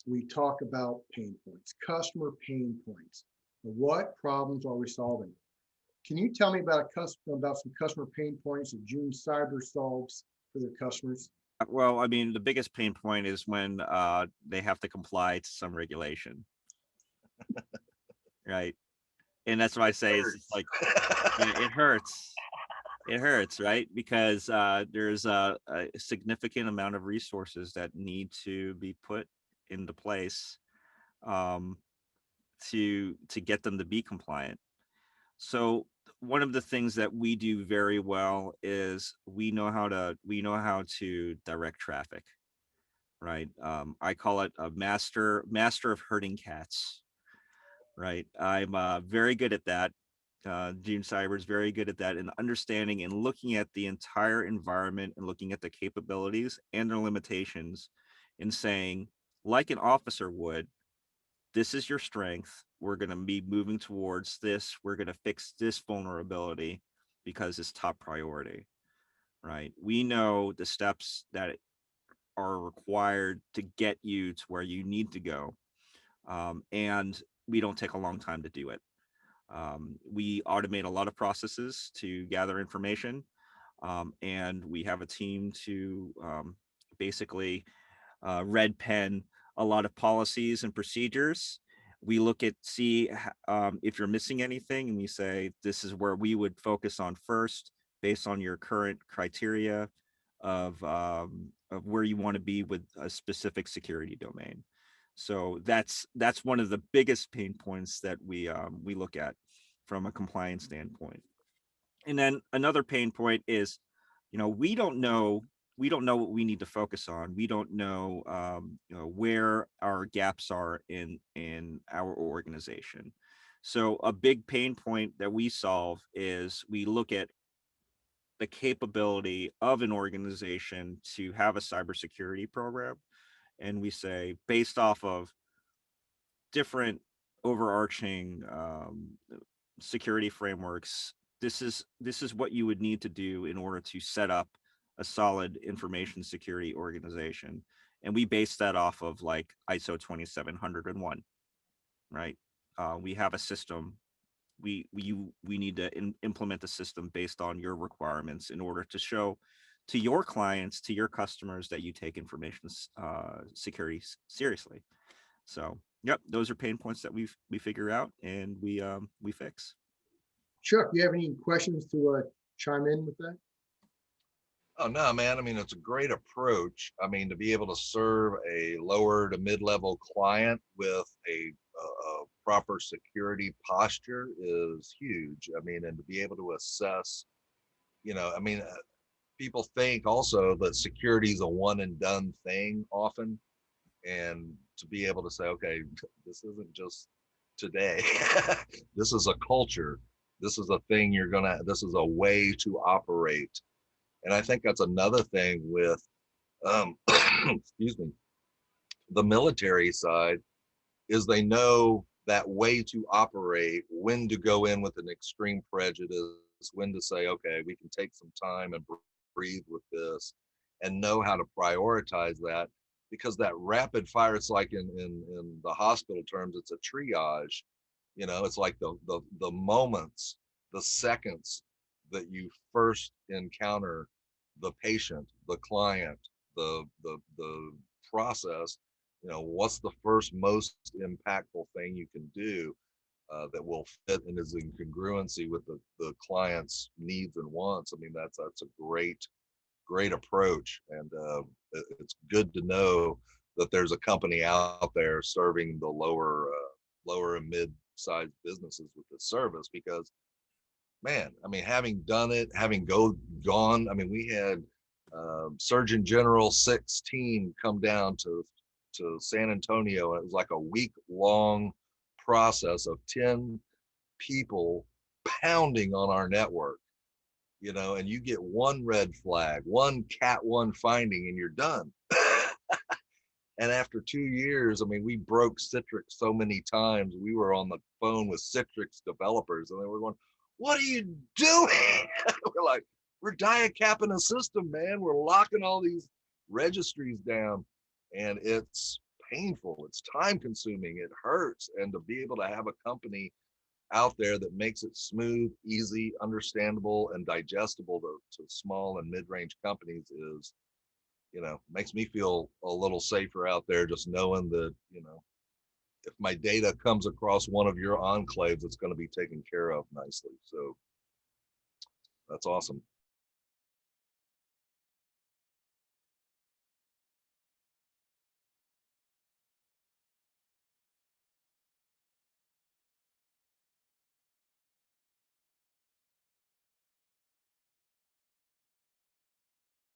we talk about pain points, customer pain points. What problems are we solving? Can you tell me about some customer pain points that JunCyber solves for their customers? Well, I mean, the biggest pain point is when they have to comply to some regulation, right? And that's what I say is it's Hurts. like it hurts. It hurts, right? Because there's a significant amount of resources that need to be put into place um, to get them to be compliant. So one of the things that we do very well is we know how to direct traffic, right? I call it a master of herding cats, right? I'm very good at that. Gene Cyber is very good at that and understanding and looking at the entire environment and looking at the capabilities and their limitations and saying, like an officer would, this is your strength. We're going to be moving towards this. We're going to fix this vulnerability because it's top priority, right? We know the steps that are required to get you to where you need to go. And we don't take a long time to do it. We automate a lot of processes to gather information, and we have a team to basically red pen a lot of policies and procedures. We look at if you're missing anything, and we say this is where we would focus on first, based on your current criteria of where you want to be with a specific security domain. So that's one of the biggest pain points that we look at from a compliance standpoint. And then another pain point is, we don't know what we need to focus on. We don't know, where our gaps are in our organization. So a big pain point that we solve is we look at the capability of an organization to have a cybersecurity program, and we say based off of different overarching security frameworks, this is what you would need to do in order to set up a solid information security organization. And we base that off of like ISO 27001, right? We have a system. We need to implement a system based on your requirements in order to show to your clients, to your customers, that you take information security seriously. So, yep, those are pain points that we figure out and we fix. Chuck, you have any questions to chime in with that? Oh no, man. I mean, it's a great approach. I mean, to be able to serve a lower to mid-level client with a proper security posture is huge. I mean, and to be able to assess, I mean, people think also that security is a one and done thing often, and to be able to say, okay, this isn't just today. This is a culture. This is a thing this is a way to operate. And I think that's another thing with, excuse me, the military side is they know that way to operate, when to go in with an extreme prejudice, when to say, okay, we can take some time and breathe with this and know how to prioritize that, because that rapid fire, it's like in the hospital terms, it's a triage. It's like the moments, the seconds that you first encounter the patient, the client, the process. What's the first most impactful thing you can do that will fit and is in congruency with the client's needs and wants. I mean, that's a great approach, and it's good to know that there's a company out there serving the lower and mid-sized businesses with this service. Because, man, I mean, having done it, having gone, I mean, we had Surgeon General 16 come down to San Antonio. It was like a week long process of 10 people pounding on our network, and you get one red flag, one cat one finding, and you're done. And after 2 years, I mean, we broke Citrix so many times. We were on the phone with Citrix developers, and they were going, "What are you doing?" We're like, "We're dia-capping a system, man. We're locking all these registries down." And it's painful, it's time consuming, it hurts. And to be able to have a company out there that makes it smooth, easy, understandable, and digestible to small and mid-range companies is, makes me feel a little safer out there, just knowing that, if my data comes across one of your enclaves, it's going to be taken care of nicely. So that's awesome.